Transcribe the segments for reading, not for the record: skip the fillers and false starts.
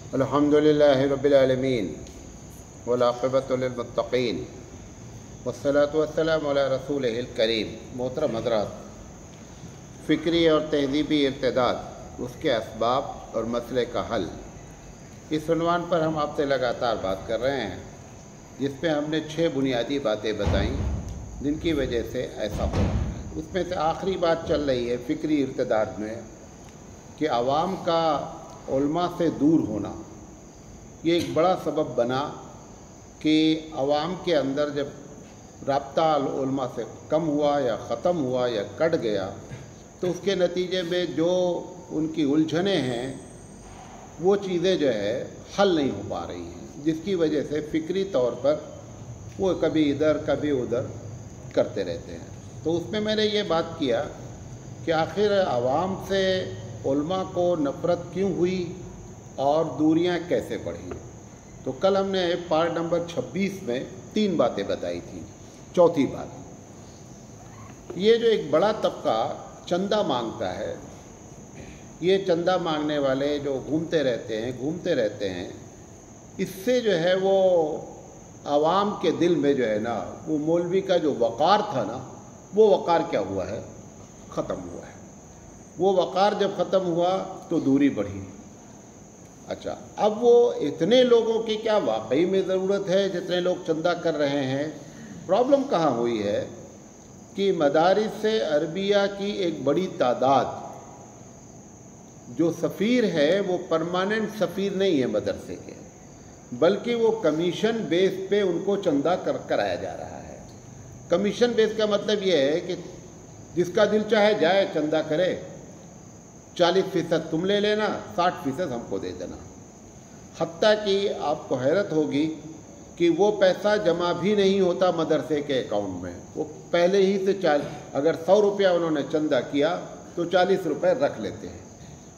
अल्हम्दुलिल्लाहि रब्बिल आलमीन वल आक़िबतु लिल मुत्तक़ीन वस्सलातु वस्सलामु अला रसूलिहिल करीम। मोहतरम हज़रात, फ़िक्री और तहज़ीबी इर्तिदाद, उसके असबाब और मसले का हल, इस उन्वान पर हम आपसे लगातार बात कर रहे हैं, जिसमें हमने 6 बुनियादी बातें बताई जिनकी वजह से ऐसा हो रहा है। उसमें से आखिरी बात चल रही है फ़िक्री इर्तिदाद में कि आवाम का उलमा से दूर होना, ये एक बड़ा सबब बना कि आवाम के अंदर जब राब्ता उलमा से कम हुआ या ख़त्म हुआ या कट गया, तो उसके नतीजे में जो उनकी उलझनें हैं वो चीज़ें जो है हल नहीं हो पा रही हैं, जिसकी वजह से फ़िक्री तौर पर वो कभी इधर कभी उधर करते रहते हैं। तो उसमें मैंने ये बात किया कि आखिर आवाम से उलमा को नफ़रत क्यों हुई और दूरियां कैसे बढ़ी। तो कल हमने पार्ट नंबर 26 में 3 बातें बताई थी। चौथी बात, ये जो एक बड़ा तबका चंदा मांगता है, ये चंदा मांगने वाले जो घूमते रहते हैं, इससे जो है वो आवाम के दिल में जो है ना, वो मौलवी का जो वक़ार था ना, वो वक़ार क्या हुआ है, ख़त्म हुआ है। वो वक़ार जब ख़त्म हुआ तो दूरी बढ़ी। अच्छा, अब वो इतने लोगों की क्या वाकई में ज़रूरत है जितने लोग चंदा कर रहे हैं? प्रॉब्लम कहाँ हुई है कि मदारिस से अरबिया की एक बड़ी तादाद जो सफ़ीर है वो परमानेंट सफ़ीर नहीं है मदरसे के, बल्कि वो कमीशन बेस पे उनको चंदा कराया जा रहा है। कमीशन बेस का मतलब ये है कि जिसका दिल चाहे जाए चंदा करे, 40% तुम ले लेना, 60% हमको दे देना। हत्ता कि आपको हैरत होगी कि वो पैसा जमा भी नहीं होता मदरसे के अकाउंट में, वो पहले ही से अगर 100 रुपया उन्होंने चंदा किया तो 40 रुपये रख लेते हैं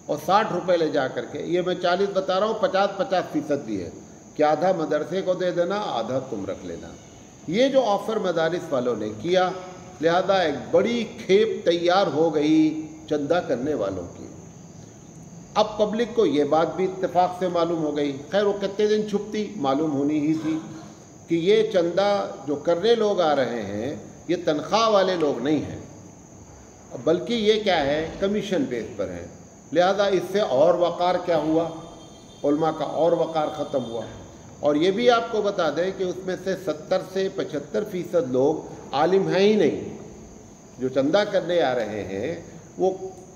और 60 रुपये ले जा करके, ये मैं 40 बता रहा हूँ, 50-50% भी है कि आधा मदरसे को दे देना, आधा तुम रख लेना। ये जो ऑफ़र मदारिस वालों ने किया, लिहाजा एक बड़ी खेप तैयार हो गई चंदा करने वालों की। अब पब्लिक को ये बात भी इत्तेफाक से मालूम हो गई, खैर वो कितने दिन छुपती, मालूम होनी ही थी कि ये चंदा जो करने लोग आ रहे हैं ये तनख्वाह वाले लोग नहीं हैं, बल्कि ये क्या है, कमीशन बेस पर है। लिहाजा इससे और वक़ार क्या हुआ, उलमा का और वक़ार ख़त्म हुआ। और ये भी आपको बता दें कि उसमें से 70 से 75% लोग आलिम हैं ही नहीं। जो चंदा करने आ रहे हैं वो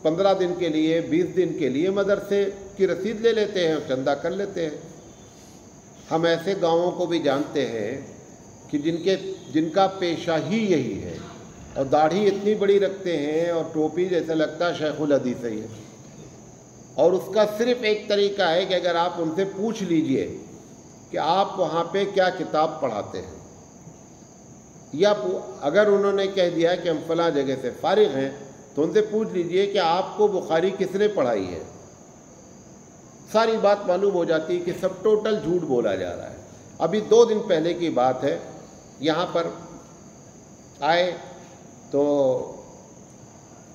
15 दिन के लिए, 20 दिन के लिए मदरसे की रसीद ले लेते हैं और चंदा कर लेते हैं। हम ऐसे गांवों को भी जानते हैं कि जिनका पेशा ही यही है और दाढ़ी इतनी बड़ी रखते हैं और टोपी जैसे लगता है शेखुल हदीस ही है, और उसका सिर्फ एक तरीका है कि अगर आप उनसे पूछ लीजिए कि आप वहाँ पे क्या किताब पढ़ाते हैं, या अगर उन्होंने कह दिया कि हम फ़लाँ जगह से फ़ारिग़ हैं तो उनसे पूछ लीजिए कि आपको बुखारी किसने पढ़ाई है। सारी बात मालूम हो जाती है कि सब टोटल झूठ बोला जा रहा है। अभी 2 दिन पहले की बात है, यहाँ पर आए तो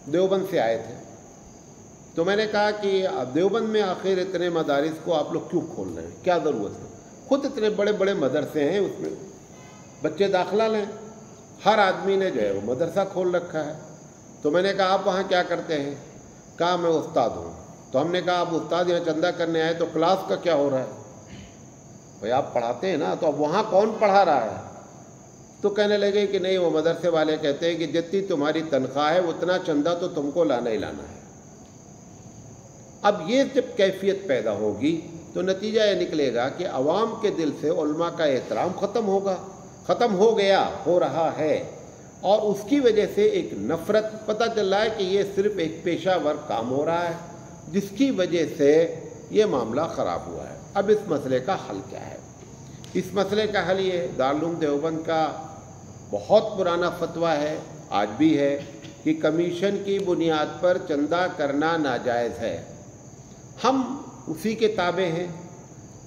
देवबंद से आए थे, तो मैंने कहा कि अब देवबंद में आखिर इतने मदारिस को आप लोग क्यों खोल रहे हैं, क्या ज़रूरत है? खुद इतने बड़े बड़े मदरसे हैं, उसमें बच्चे दाखिला लें, हर आदमी ने जो है वो मदरसा खोल रखा है। तो मैंने कहा आप वहाँ क्या करते हैं? कहा मैं उस्ताद हूँ। तो हमने कहा आप उस्ताद यहाँ चंदा करने आए तो क्लास का क्या हो रहा है? भाई आप पढ़ाते हैं ना, तो अब वहाँ कौन पढ़ा रहा है? तो कहने लगे कि नहीं, वो मदरसे वाले कहते हैं कि जितनी तुम्हारी तनख्वाह है उतना चंदा तो तुमको लाना ही लाना है। अब ये जब कैफियत पैदा होगी तो नतीजा ये निकलेगा कि आवाम के दिल से उलमा का एहतराम ख़त्म हो गया, हो रहा है, और उसकी वजह से एक नफ़रत, पता चल रहा है कि ये सिर्फ़ एक पेशावर काम हो रहा है, जिसकी वजह से ये मामला ख़राब हुआ है। अब इस मसले का हल क्या है? इस मसले का हल ये दारुल देवबंद का बहुत पुराना फतवा है, आज भी है, कि कमीशन की बुनियाद पर चंदा करना नाजायज़ है। हम उसी के ताबे हैं।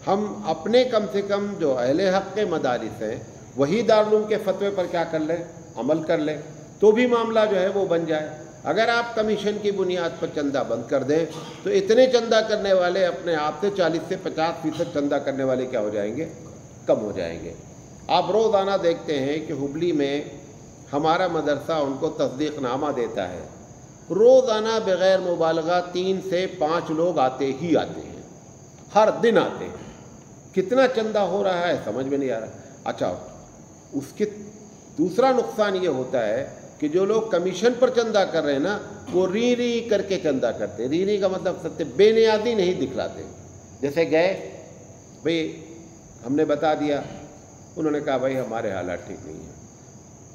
हम अपने कम से कम जो अहले हक़ के मदारिस हैं वही दारुल के फतवे पर क्या कर लें, अमल कर लें, तो भी मामला जो है वो बन जाए। अगर आप कमीशन की बुनियाद पर चंदा बंद कर दें तो इतने चंदा करने वाले अपने आप से 40 से 50% चंदा करने वाले क्या हो जाएंगे, कम हो जाएंगे। आप रोज़ाना देखते हैं कि हुबली में हमारा मदरसा उनको तस्दीकनामा देता है, रोज़ाना बग़ैर मुबालगा 3 से 5 लोग आते ही आते हैं, हर दिन आते हैं। कितना चंदा हो रहा है समझ में नहीं आ रहा। अच्छा, उसके दूसरा नुकसान ये होता है कि जो लोग कमीशन पर चंदा कर रहे हैं ना, वो री री करके चंदा करते। री री का मतलब सत्य बेनियादी नहीं दिखलाते। जैसे गए भाई, हमने बता दिया, उन्होंने कहा भाई हमारे हालात ठीक नहीं है,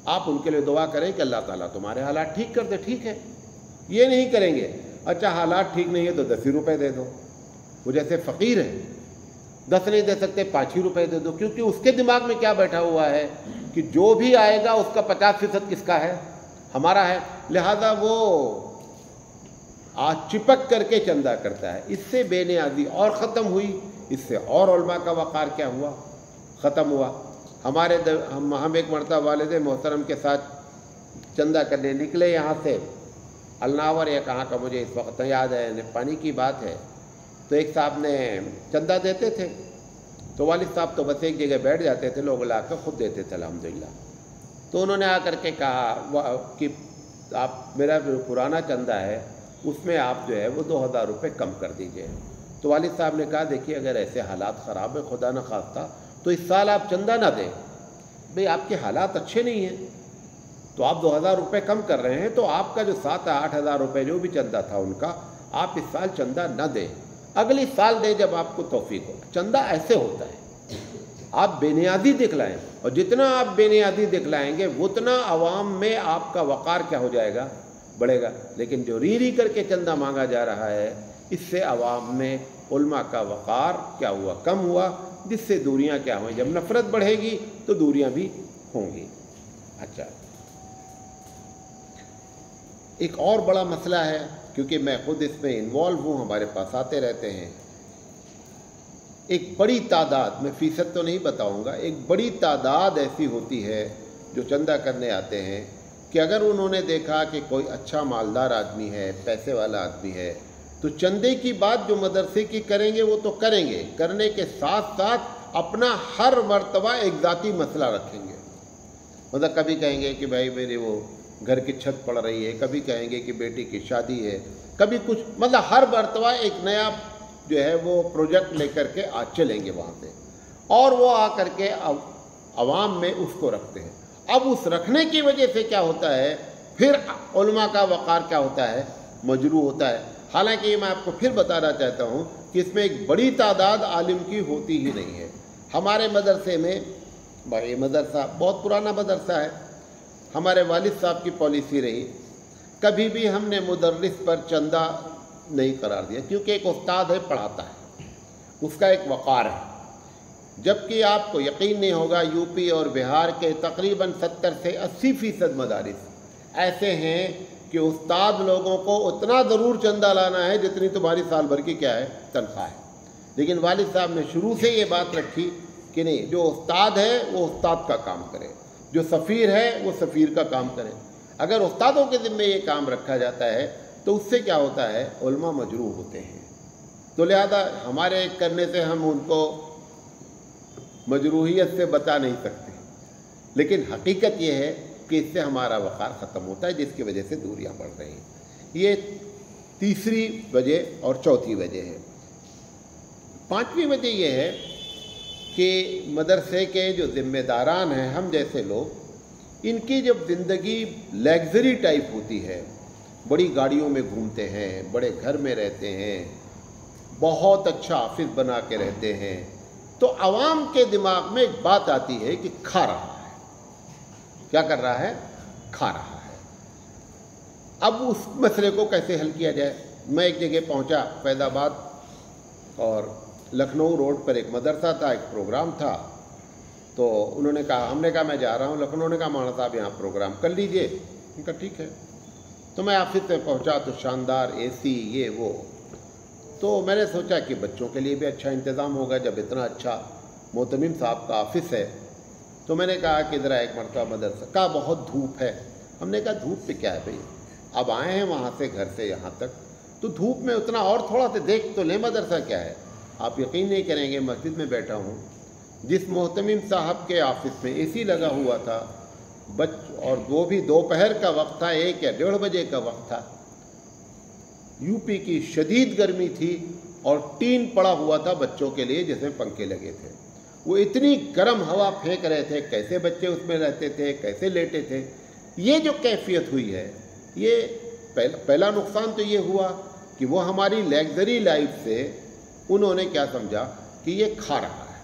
आप उनके लिए दुआ करें कि अल्लाह ताला तुम्हारे हालात ठीक कर दे। ठीक है, ये नहीं करेंगे। अच्छा, हालात ठीक नहीं है तो 10 ही रुपये दे दो। वो जैसे फ़कीर है, 10 नहीं दे सकते, 5 ही रुपये दे दो, क्योंकि उसके दिमाग में क्या बैठा हुआ है कि जो भी आएगा उसका 50% किसका है, हमारा है। लिहाजा वो आज चिपक करके चंदा करता है। इससे बेनियाजी और ख़त्म हुई, इससे और उलमा का वक़ार क्या हुआ, ख़त्म हुआ। हम एक मरतबा वालिद मोहतरम के साथ चंदा करने निकले यहाँ से अलनावर या कहाँ का मुझे इस वक्त याद है, पानी की बात है। तो एक साहब ने चंदा देते थे, तो वालिद साहब तो बस एक जगह बैठ जाते थे, लोग ला कर ख़ुद देते थे अल्हम्दुलिल्लाह। तो उन्होंने आकर के कहा कि आप मेरा जो पुराना चंदा है उसमें आप जो है वो 2000 रुपये कम कर दीजिए। तो वालिद साहब ने कहा देखिए, अगर ऐसे हालात ख़राब है, खुदा न खास्ता, तो इस साल आप चंदा ना दें। भाई आपके हालात अच्छे नहीं हैं, तो आप 2000 रुपये कम कर रहे हैं, तो आपका जो 7-8 हज़ार रुपये जो भी चंदा था उनका, आप इस साल चंदा ना दें, अगली साल दें जब आपको तौफीक हो। चंदा ऐसे होता है, आप बेनियादी दिखलाएं, और जितना आप बेनियादी दिखलाएंगे उतना आवाम में आपका वक़ार क्या हो जाएगा, बढ़ेगा। लेकिन जो री री करके चंदा मांगा जा रहा है, इससे आवाम में उलमा का वक़ार क्या हुआ, कम हुआ, जिससे दूरियां क्या हुई। जब नफ़रत बढ़ेगी तो दूरियां भी होंगी। अच्छा, एक और बड़ा मसला है, क्योंकि मैं खुद इसमें इन्वॉल्व हूँ, हमारे पास आते रहते हैं। एक बड़ी तादाद, मैं फ़ीसद तो नहीं बताऊँगा, एक बड़ी तादाद ऐसी होती है जो चंदा करने आते हैं कि अगर उन्होंने देखा कि कोई अच्छा मालदार आदमी है, पैसे वाला आदमी है, तो चंदे की बात जो मदरसे की करेंगे वो तो करेंगे, करने के साथ साथ अपना हर मर्तबा एक ज़ाती मसला रखेंगे। मतलब कभी कहेंगे कि भाई मेरे वो घर की छत पड़ रही है, कभी कहेंगे कि बेटी की शादी है, कभी कुछ, मतलब हर मर्तबा एक नया जो है वो प्रोजेक्ट लेकर के आज चलेंगे वहाँ से, और वो आकर के अवाम में उसको रखते हैं। अब उस रखने की वजह से क्या होता है, फिर उलमा का वक़ार क्या होता है, मजरू होता है। हालांकि मैं आपको फिर बताना चाहता हूँ कि इसमें एक बड़ी तादाद आलिम की होती ही नहीं है। हमारे मदरसे में, भाई मदरसा बहुत पुराना मदरसा है, हमारे वालिद साहब की पॉलिसी रही, कभी भी हमने मुदर्रिस पर चंदा नहीं करार दिया, क्योंकि एक उस्ताद है, पढ़ाता है, उसका एक वक़ार है। जबकि आपको यकीन नहीं होगा, यूपी और बिहार के तकरीबन 70 से 80% मदारिस ऐसे हैं कि उस्ताद लोगों को उतना ज़रूर चंदा लाना है जितनी तुम्हारी साल भर की क्या है, तनख्वाह है। लेकिन वालिद साहब ने शुरू से ये बात रखी कि नहीं, जो उस्ताद है वो उस्ताद का काम करे, जो सफ़ीर है वो सफ़ीर का काम करे। अगर उस्तादों के ज़िम्मे ये काम रखा जाता है तो उससे क्या होता है, उलमा मजरूह होते हैं। तो लिहाजा हमारे करने से हम उनको मजरूहियत से बचा नहीं सकते, लेकिन हकीकत ये है कि इससे हमारा वक़ार ख़त्म होता है, जिसकी वजह से दूरियां बढ़ रही हैं। ये तीसरी वजह और चौथी वजह है। पांचवी वजह यह है कि मदरसे के जो ज़िम्मेदारान हैं, हम जैसे लोग, इनकी जब ज़िंदगी लग्जरी टाइप होती है, बड़ी गाड़ियों में घूमते हैं, बड़े घर में रहते हैं, बहुत अच्छा ऑफिस बना के रहते हैं, तो आवाम के दिमाग में एक बात आती है कि खा रहा है। क्या कर रहा है, खा रहा है। अब उस मसले को कैसे हल किया जाए। मैं एक जगह पहुंचा, फैज़ाबाद, और लखनऊ रोड पर एक मदरसा था, एक प्रोग्राम था। तो उन्होंने कहा, हमने कहा मैं जा रहा हूँ लखनऊ। ने कहा मौलाना साहब यहाँ प्रोग्राम कर लीजिए। उनका ठीक है। तो मैं ऑफिस में पहुँचा तो शानदार एसी, ये वो। तो मैंने सोचा कि बच्चों के लिए भी अच्छा इंतज़ाम होगा, जब इतना अच्छा मोहतमिम साहब का ऑफिस है। तो मैंने कहा कि ज़रा एक मरतबा मदरसा का, बहुत धूप है। हमने कहा धूप पे क्या है भाई, अब आए हैं वहाँ से, घर से यहाँ तक, तो धूप में उतना और थोड़ा सा देख तो ले मदरसा क्या है। आप यकीन नहीं करेंगे, मस्जिद में बैठा हूँ, जिस मोहतमिम साहब के ऑफिस में एसी लगा हुआ था, और वो भी दोपहर का वक्त था, 1 या 1:30 बजे का वक्त था, यूपी की शदीद गर्मी थी और टीन पड़ा हुआ था बच्चों के लिए जिसमें पंखे लगे थे। वो इतनी गर्म हवा फेंक रहे थे, कैसे बच्चे उसमें रहते थे, कैसे लेटे थे। ये जो कैफियत हुई है, ये पहला नुकसान तो ये हुआ कि वो हमारी लग्जरी लाइफ से उन्होंने क्या समझा कि ये खा रहा है,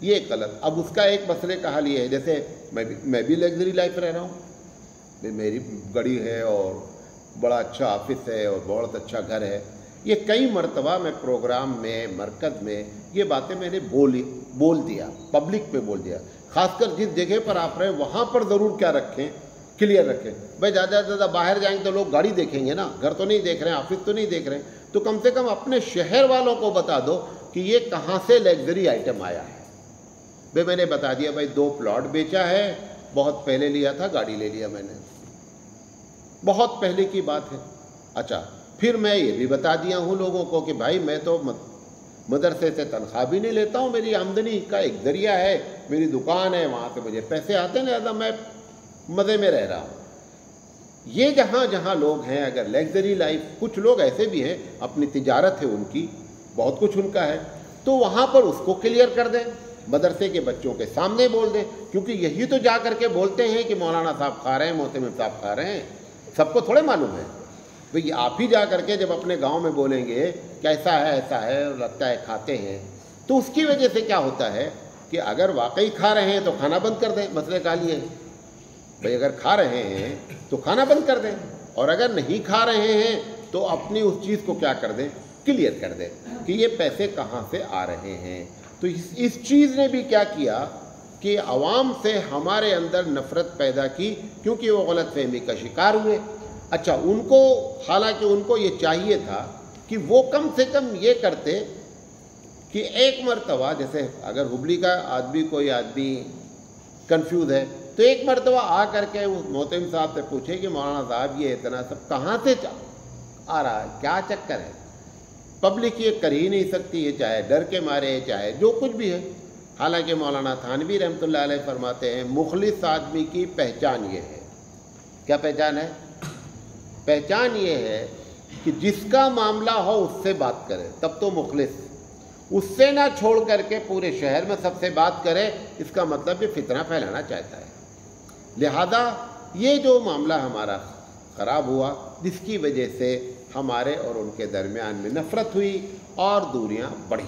ये गलत। अब उसका एक मसले का हल ये है, जैसे मैं भी लग्जरी लाइफ रह रहा हूँ, मेरी गाड़ी है और बड़ा अच्छा ऑफिस है और बहुत अच्छा घर है। ये कई मरतबा मैं प्रोग्राम में, मरकज़ में ये बातें मैंने बोल दिया, पब्लिक पे बोल दिया। ख़ासकर जिस जगह पर आप रहे वहाँ पर ज़रूर क्या रखें, क्लियर रखें। भाई ज़्यादा से ज़्यादा बाहर जाएंगे तो लोग गाड़ी देखेंगे ना, घर तो नहीं देख रहे हैं, ऑफिस तो नहीं देख रहे हैं, तो कम से कम अपने शहर वालों को बता दो कि ये कहाँ से लग्जरी आइटम आया है। भाई मैंने बता दिया, भाई 2 प्लॉट बेचा है, बहुत पहले लिया था, गाड़ी ले लिया मैंने, बहुत पहले की बात है। अच्छा, फिर मैं ये भी बता दिया हूँ लोगों को कि भाई मैं तो मदरसे से तनख्वाह भी नहीं लेता हूँ, मेरी आमदनी का एक ज़रिया है, मेरी दुकान है, वहाँ से मुझे पैसे आते हैं, लिहाजा मैं मज़े में रह रहा हूँ। ये जहाँ जहाँ लोग हैं, अगर लग्जरी लाइफ, कुछ लोग ऐसे भी हैं अपनी तिजारत है उनकी, बहुत कुछ उनका है, तो वहाँ पर उसको क्लियर कर दें, मदरसे के बच्चों के सामने बोल दें, क्योंकि यही तो जा करके बोलते हैं कि मौलाना साहब खा रहे हैं, मोहतमिम साहब खा रहे हैं, सबको थोड़े मालूम है। भाई आप ही जा करके जब अपने गांव में बोलेंगे कि ऐसा है ऐसा है और लगता है खाते हैं, तो उसकी वजह से क्या होता है कि अगर वाकई खा रहे हैं तो खाना बंद कर दें, मसले का लिए। भाई अगर खा रहे हैं तो खाना बंद कर दें, और अगर नहीं खा रहे हैं तो अपनी उस चीज़ को क्या कर दें, क्लियर कर दें कि ये पैसे कहाँ से आ रहे हैं। तो इस चीज़ ने भी क्या किया कि अवाम से हमारे अंदर नफ़रत पैदा की, क्योंकि वो गलतफहमी का शिकार हुए। अच्छा, उनको, हालांकि उनको ये चाहिए था कि वो कम से कम ये करते कि एक मरतबा, जैसे अगर हुबली का आदमी, कोई आदमी कंफ्यूज है, तो एक मरतबा आ करके उस मोहतमिम साहब से पूछे कि मौलाना साहब ये इतना सब कहाँ से आ रहा है, क्या चक्कर है। पब्लिक ये कर ही नहीं सकती है, चाहे डर के मारे, चाहे जो कुछ भी है। हालांकि मौलाना थानवी रहमतुल्लाह अलैह फरमाते हैं, मुखलिस आदमी की पहचान ये है। क्या पहचान है? पहचान ये है कि जिसका मामला हो उससे बात करे, तब तो मुखलिस। उससे ना छोड़ करके पूरे शहर में सबसे बात करे, इसका मतलब ये फितना फैलाना चाहता है। लिहाजा ये जो मामला हमारा ख़राब हुआ, जिसकी वजह से हमारे और उनके दरमियान में नफ़रत हुई और दूरियां बढ़ी।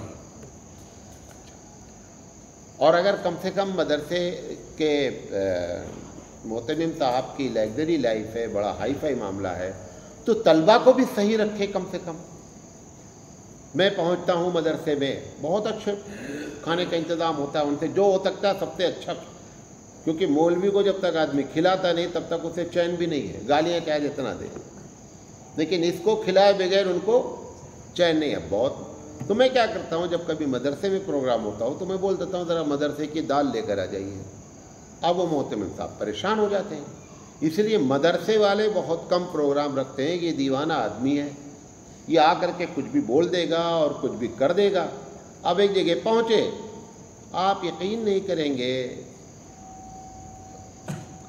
और अगर कम से कम मदरसे के मोहतमिम साहब की लग्जरी लाइफ है, बड़ा हाई फाई मामला है, तो तलबा को भी सही रखे कम से कम। मैं पहुंचता हूं मदरसे में, बहुत अच्छे खाने का इंतज़ाम होता है, उनसे जो हो सकता है सबसे अच्छा, क्योंकि मौलवी को जब तक आदमी खिलाता नहीं तब तक उसे चैन भी नहीं है, गालियाँ चाहे जितना दे, लेकिन इसको खिलाए बगैर उनको चैन नहीं है बहुत। तो मैं क्या करता हूँ, जब कभी मदरसे में प्रोग्राम होता हो तो मैं बोल देता हूँ ज़रा मदरसे की दाल लेकर आ जाइए। अब वो मोहतमिम साहब परेशान हो जाते हैं। इसलिए मदरसे वाले बहुत कम प्रोग्राम रखते हैं कि ये दीवाना आदमी है, ये आकर के कुछ भी बोल देगा और कुछ भी कर देगा। अब एक जगह पहुँचे, आप यकीन नहीं करेंगे,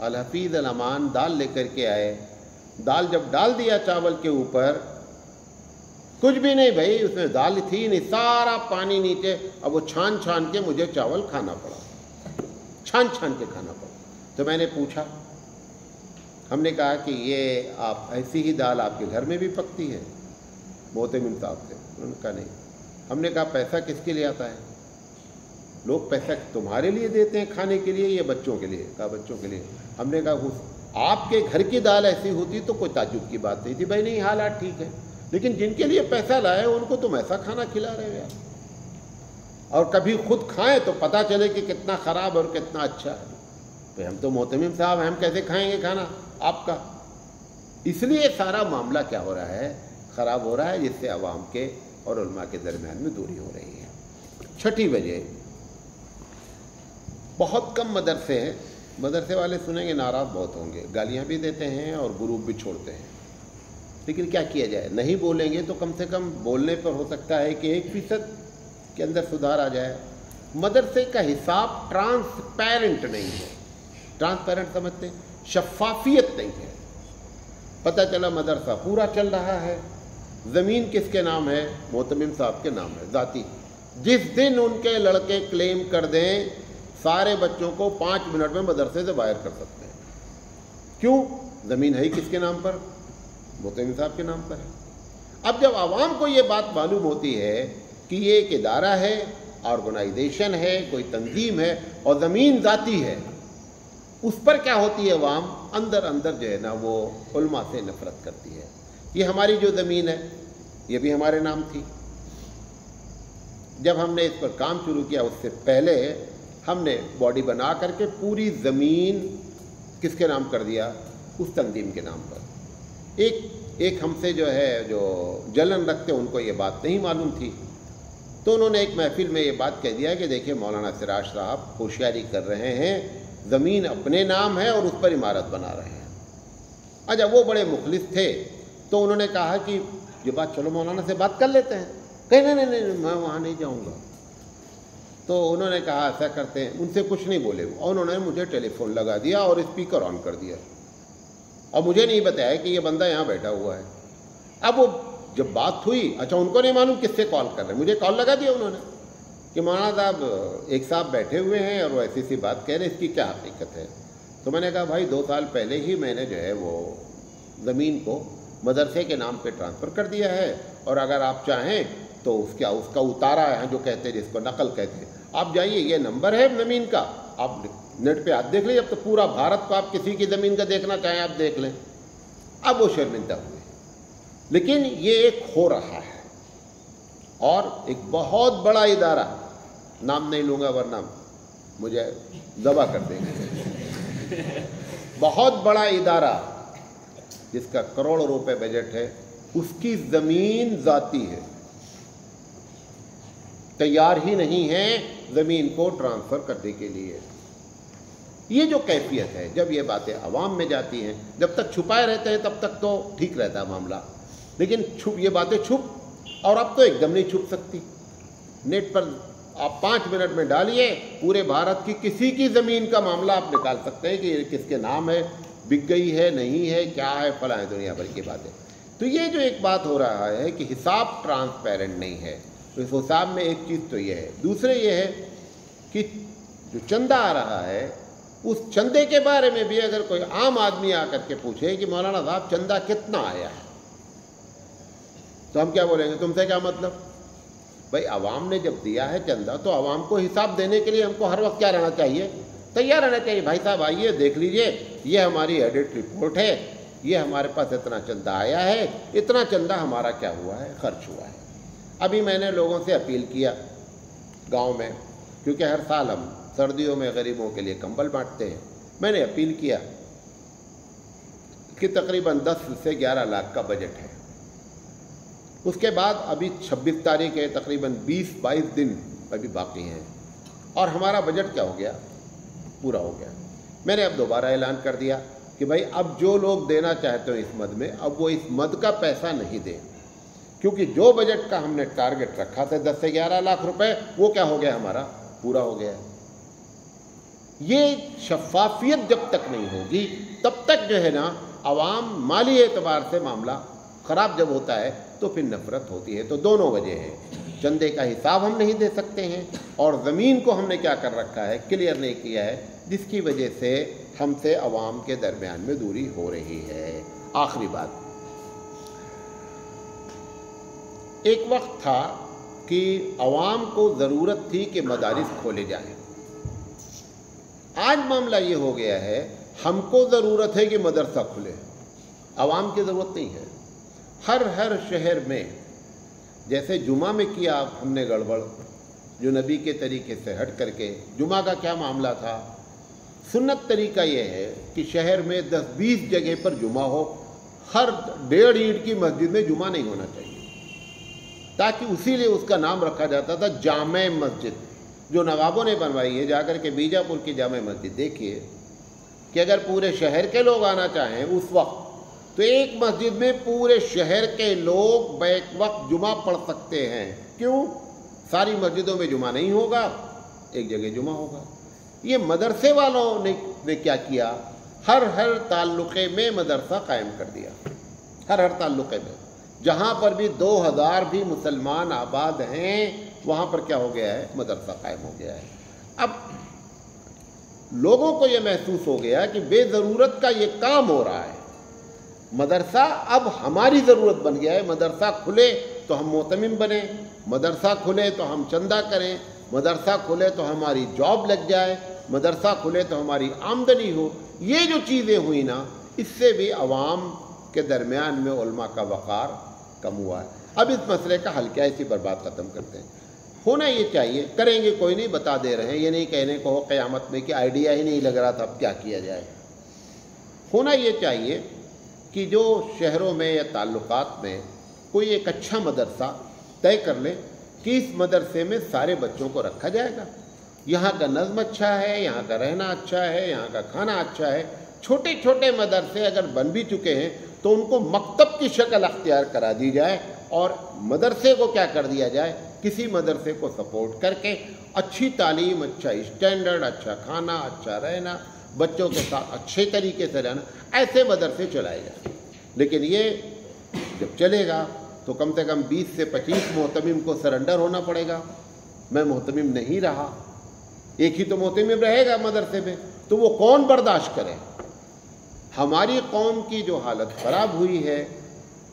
अल हफीज़ अल अमान दाल लेकर के आए। दाल जब डाल दिया चावल के ऊपर, कुछ भी नहीं भाई, उसमें दाल थी नहीं, सारा पानी नीचे। अब वो छान छान के मुझे चावल खाना पड़ा, छान छान के खाना पड़ा। तो मैंने पूछा, हमने कहा कि ये आप ऐसी ही दाल आपके घर में भी पकती है? मोहतमिम साहब से। उन्होंने कहा नहीं। हमने कहा पैसा किसके लिए आता है? लोग पैसा तुम्हारे लिए देते हैं खाने के लिए, ये बच्चों के लिए? कहा बच्चों के लिए। हमने कहा आपके घर की दाल ऐसी होती तो कोई ताज्जुब की बात नहीं थी। भाई नहीं, हालात ठीक है, लेकिन जिनके लिए पैसा लाए उनको तुम ऐसा खाना खिला रहे हो यार। और कभी खुद खाएं तो पता चले कि कितना ख़राब और कितना अच्छा है। तो हम तो मोहतमिम साहब, हम कैसे खाएंगे खाना आपका? इसलिए सारा मामला क्या हो रहा है, ख़राब हो रहा है, जिससे अवाम के और उलमा के दरमियान में दूरी हो रही है। छठी वजह, बहुत कम मदरसे हैं मदरसे वाले सुनेंगे नाराज़ बहुत होंगे, गालियाँ भी देते हैं और ग्रुप भी छोड़ते हैं, लेकिन क्या किया जाए, नहीं बोलेंगे तो कम से कम बोलने पर हो सकता है कि 1% के अंदर सुधार आ जाए। मदरसे का हिसाब ट्रांसपेरेंट नहीं है। ट्रांसपेरेंट समझते हैं, शफाफियत नहीं है। पता चला मदरसा पूरा चल रहा है, ज़मीन किसके नाम है, मोहतमिम साहब के नाम है ज़ाती। जिस दिन उनके लड़के क्लेम कर दें, सारे बच्चों को 5 मिनट में मदरसे से बाहर कर सकते हैं। क्यों? ज़मीन है ही किसके नाम पर, मोहतमिम साहब के नाम पर है। अब जब आवाम को ये बात मालूम होती है कि ये एक इदारा है, ऑर्गेनाइजेशन है, कोई तंजीम है और ज़मीन ज़ाती है, उस पर क्या होती है, आवाम अंदर अंदर जो है ना वो उलमा से नफरत करती है। ये हमारी जो ज़मीन है ये भी हमारे नाम थी। जब हमने इस पर काम शुरू किया उससे पहले हमने बॉडी बना करके पूरी ज़मीन किसके नाम कर दिया, उस तंजीम के नाम पर। एक हमसे जो है जो जलन रखते उनको ये बात नहीं मालूम थी, तो उन्होंने एक महफिल में ये बात कह दिया कि देखिए मौलाना सिराज साहब होशियारी कर रहे हैं, ज़मीन अपने नाम है और उस पर इमारत बना रहे हैं। अच्छा, वो बड़े मुखलिस थे तो उन्होंने कहा कि ये बात चलो मौलाना से बात कर लेते हैं। कहे नहीं, मैं वहाँ नहीं जाऊँगा। तो उन्होंने कहा ऐसा करते हैं, उनसे कुछ नहीं बोले और उन्होंने मुझे टेलीफोन लगा दिया और स्पीकर ऑन कर दिया और मुझे नहीं बताया कि ये बंदा यहाँ बैठा हुआ है। अब वो जब बात हुई, अच्छा उनको नहीं मालूम किससे कॉल कर रहे हैं, मुझे कॉल लगा दिया उन्होंने कि मौलाना साहब एक साहब बैठे हुए हैं और वो ऐसी सी बात कह रहे हैं, इसकी क्या हकीकत है। तो मैंने कहा भाई 2 साल पहले ही मैंने जो है वो ज़मीन को मदरसे के नाम पे ट्रांसफ़र कर दिया है और अगर आप चाहें तो उसका उतारा है जो कहते हैं, जिसको नकल कहते हैं, आप जाइए, ये नंबर है ज़मीन का, आप नेट पे आप देख लीजिए। अब तो पूरा भारत को आप किसी की ज़मीन का देखना चाहें आप देख लें। अब वो शर्मिंदा हुए, लेकिन ये एक हो रहा है और एक बहुत बड़ा इदारा, नाम नहीं लूँगा वरना मुझे दबा कर देंगे, बहुत बड़ा इदारा जिसका करोड़ों रुपए बजट है, उसकी ज़मीन ज़ाती है, तैयार ही नहीं है ज़मीन को ट्रांसफ़र करने के लिए। ये जो कैफियत है, जब ये बातें आवाम में जाती हैं, जब तक छुपाए रहते हैं तब तक तो ठीक रहता है मामला, लेकिन ये बातें छुप, और अब तो एकदम नहीं छुप सकती। नेट पर आप 5 मिनट में डालिए, पूरे भारत की किसी की ज़मीन का मामला आप निकाल सकते हैं कि ये किसके नाम है, बिक गई है, नहीं है, क्या है, फला है, दुनिया भर की बातें। तो ये जो एक बात हो रहा है कि हिसाब ट्रांसपेरेंट नहीं है, तो इस हिसाब में एक चीज़ तो ये है। दूसरे ये है कि जो चंदा आ रहा है, उस चंदे के बारे में भी अगर कोई आम आदमी आकर के पूछे कि मौलाना साहब चंदा कितना आया है, तो हम क्या बोलेंगे, तुमसे क्या मतलब। भाई आवाम ने जब दिया है चंदा तो आवाम को हिसाब देने के लिए हमको हर वक्त क्या रहना चाहिए, तैयार रहना चाहिए। भाई साहब आइए देख लीजिए, ये हमारी ऑडिट रिपोर्ट है, ये हमारे पास इतना चंदा आया है, इतना चंदा हमारा क्या हुआ है, खर्च हुआ है। अभी मैंने लोगों से अपील किया गांव में, क्योंकि हर साल हम सर्दियों में गरीबों के लिए कंबल बांटते हैं, मैंने अपील किया कि तकरीबन 10 से 11 लाख का बजट है। उसके बाद अभी 26 तारीख है, तकरीबन 20-22 दिन अभी बाकी हैं और हमारा बजट क्या हो गया, पूरा हो गया। मैंने अब दोबारा ऐलान कर दिया कि भाई अब जो लोग देना चाहते हो इस मद में, अब वो इस मद का पैसा नहीं दें, क्योंकि जो बजट का हमने टारगेट रखा था 10 से 11 लाख रुपए, वो क्या हो गया, हमारा पूरा हो गया। ये शफाफियत जब तक नहीं होगी तब तक जो है ना आवाम माली एतबार से मामला ख़राब जब होता है तो फिर नफरत होती है। तो दोनों वजह हैं, चंदे का हिसाब हम नहीं दे सकते हैं और ज़मीन को हमने क्या कर रखा है, क्लियर नहीं किया है, जिसकी वजह से हमसे आवाम के दरमियान में दूरी हो रही है। आखिरी बात, एक वक्त था कि आवाम को ज़रूरत थी कि मदारिस खोले जाएं। आज मामला ये हो गया है हमको ज़रूरत है कि मदरसा खुले, आवाम की ज़रूरत नहीं है। हर शहर में जैसे जुमा में किया हमने गड़बड़, जो नबी के तरीके से हट करके, जुमा का क्या मामला था, सुन्नत तरीका ये है कि शहर में 10-20 जगह पर जुमा हो, हर 1.5 ईंट की मस्जिद में जुमा नहीं होना चाहिए, ताकि उसी लिए उसका नाम रखा जाता था जामे मस्जिद, जो नवाबों ने बनवाई है। जाकर के बीजापुर की जामे मस्जिद देखिए, کہ اگر پورے شہر کے لوگ آنا چاہیں اس وقت تو ایک مسجد میں پورے شہر کے لوگ بیک وقت جمعہ پڑھ سکتے ہیں۔ کیوں؟ ساری مسجدوں میں جمعہ نہیں ہوگا، ایک جگہ جمعہ ہوگا۔ یہ مدرسے والوں نے کیا کیا؟ ہر تعلقے میں مدرسہ قائم کر دیا، ہر تعلقے میں، جہاں پر بھی 2000 بھی مسلمان آباد ہیں وہاں پر کیا ہو گیا ہے؟ مدرسہ قائم ہو گیا ہے۔ اب لوگوں کو یہ محسوس ہو گیا کہ بے ضرورت کا یہ کام ہو رہا ہے، مدرسہ اب ہماری ضرورت بن گیا ہے۔ مدرسہ کھلے تو ہم معتمم بنیں، مدرسہ کھلے تو ہم چندہ کریں، مدرسہ کھلے تو ہماری جاب لگ جائے، مدرسہ کھلے تو ہماری آمدنی ہو۔ یہ جو چیزیں ہوئی نا، اس سے بھی عوام کے درمیان میں علماء کا وقار کم ہوا ہے۔ اب اس مسئلے کا حل کیا ہے؟ اسی پر بات ختم کرتے ہیں۔ ہونا یہ چاہیے، کریں گے کوئی نہیں، بتا دے رہے ہیں، یہ نہیں کہنے کو ہو قیامت میں کہ آئیڈیا ہی نہیں لگ رہا تھا اب کیا کیا جائے۔ ہونا یہ چاہیے کہ جو شہروں میں یا تعلقات میں کوئی ایک اچھا مدرسہ طے کر لے کہ اس مدرسے میں سارے بچوں کو رکھا جائے گا، یہاں کا نظم اچھا ہے، یہاں کا رہنا اچھا ہے، یہاں کا کھانا اچھا ہے۔ چھوٹے چھوٹے مدرسے اگر بن بھی چکے ہیں تو ان کو مکتب کی شکل اختیار کرا دی جائے اور مدرسے کو کیا کر دیا جائے؟ کسی مدرسے کو سپورٹ کر کے اچھی تعلیم، اچھا اسٹینڈرڈ، اچھا کھانا، اچھا رہنا، بچوں کے ساتھ اچھے طریقے سے رہنا، ایسے مدرسے چلائے جائیں۔ لیکن یہ جب چلے گا تو کم سے کم 20 سے 25 محتمم کو سرنڈر ہونا پڑے گا۔ میں محتمم نہیں رہا، ایک ہی تو محتمم رہے گا مدرسے میں، تو وہ کون برداشت کرے؟ ہماری قوم کی جو حالت خراب ہوئی ہے،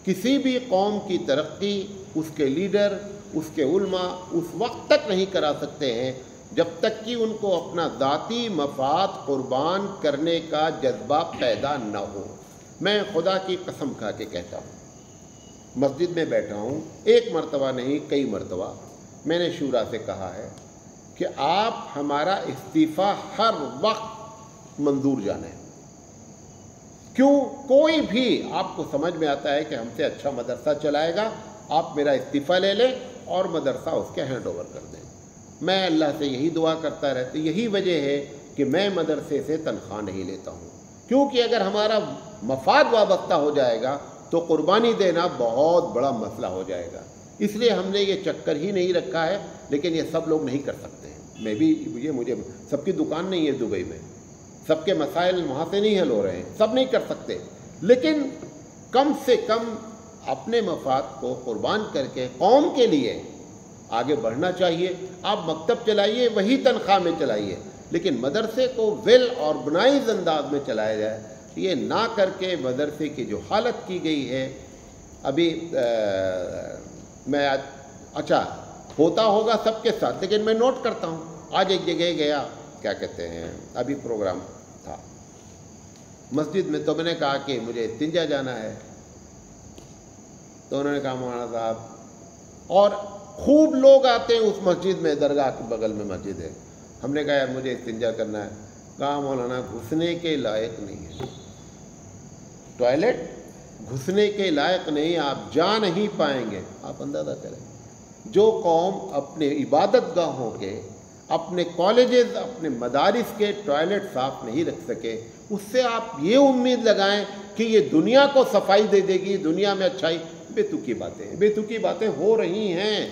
کسی بھی قوم کی ترقی اس کے لیڈر، اس کے علماء اس وقت تک نہیں کرا سکتے ہیں جب تک کہ ان کو اپنا ذاتی مفاد قربان کرنے کا جذبہ پیدا نہ ہو۔ میں خدا کی قسم کھا کے کہتا ہوں، مسجد میں بیٹھا ہوں، ایک مرتبہ نہیں کئی مرتبہ میں نے شورا سے کہا ہے کہ آپ ہمارا استعفیٰ ہر وقت منظور جانیں۔ کیوں؟ کوئی بھی آپ کو سمجھ میں آتا ہے کہ ہم سے اچھا مدرسہ چلائے گا، آپ میرا استعفیٰ لے لیں اور مدرسہ اس کے ہینڈ اوور کر دیں۔ میں اللہ سے یہی دعا کرتا رہتا، یہی وجہ ہے کہ میں مدرسے سے تنخواہ نہیں لیتا ہوں، کیونکہ اگر ہمارا مفاد وابستہ ہو جائے گا تو قربانی دینا بہت بڑا مسئلہ ہو جائے گا۔ اس لیے ہم نے یہ چکر ہی نہیں رکھا ہے، لیکن یہ سب لوگ نہیں کر سکتے ہیں۔ میں بھی مجھے سب کی دکان نہیں ہے دبئی میں، سب کے مسائل وہاں سے نہیں حل ہو رہے ہیں، سب نہیں کر سکتے، لیکن کم سے کم اپنے مفاد کو قربان کر کے قوم کے لیے آگے بڑھنا چاہیے۔ آپ مکتب چلائیے، وہی تنخواہ میں چلائیے، لیکن مدرسے کو ویل آرگنائز انداز میں چلایا جائے۔ یہ نہ کر کے مدرسے کی جو حالت کی گئی ہے، ابھی میں اچھا ہوتا ہوگا سب کے ساتھ، لیکن میں نوٹ کرتا ہوں، آج ایک جگہ گیا، کیا کہتے ہیں، ابھی پروگرام تھا مسجد میں، تو میں نے کہا کہ مجھے استنجا جانا ہے، تو انہوں نے کہا مولانا صاحب، اور خوب لوگ آتے ہیں اس مسجد میں، درگاہ کے بغل میں مسجد ہے۔ ہم نے کہا یار مجھے استنجا کرنا ہے، کہا مولانا گھسنے کے لائق نہیں ہے، ٹوائلٹ گھسنے کے لائق نہیں، آپ جا نہیں پائیں گے۔ آپ اندازہ کریں، جو قوم اپنے عبادت گاہوں کے، اپنے کالجز، اپنے مدارس کے ٹوائلٹ صاف نہیں رکھ سکے، اس سے آپ یہ امید لگائیں کہ یہ دنیا کو صفائی دے دے گی، دنیا میں اچھائی، بے تکی باتیں، بے تکی باتیں ہو رہی ہیں،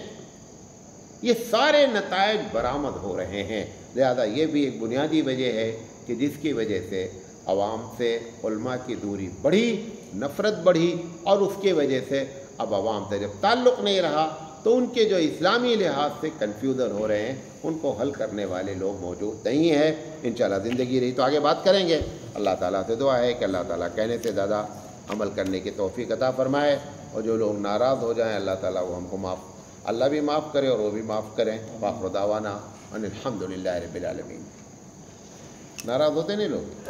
یہ سارے نتائج برآمد ہو رہے ہیں۔ لہذا یہ بھی ایک بنیادی وجہ ہے کہ جس کی وجہ سے عوام سے علماء کی دوری بڑھی، نفرت بڑھی، اور اس کی وجہ سے اب عوام سے جب تعلق نہیں رہا تو ان کے جو اسلامی لحاظ سے کنفیوژن ہو رہے ہیں، ان کو حل کرنے والے لوگ موجود نہیں ہیں۔ انشاءاللہ زندگی رہی تو آگے بات کریں گے۔ اللہ تعالیٰ سے دعا ہے کہ اللہ تعالیٰ کہنے سے زیادہ عمل کرنے کی توفیق عطا فرمائے، اور جو لوگ ناراض ہو جائیں اللہ تعالیٰ وہ ہم کو اللہ بھی معاف کرے اور وہ بھی معاف کریں۔ وآخر دعوانا ان الحمدللہ رب العالمین۔ ناراض ہوتے نہیں لوگ؟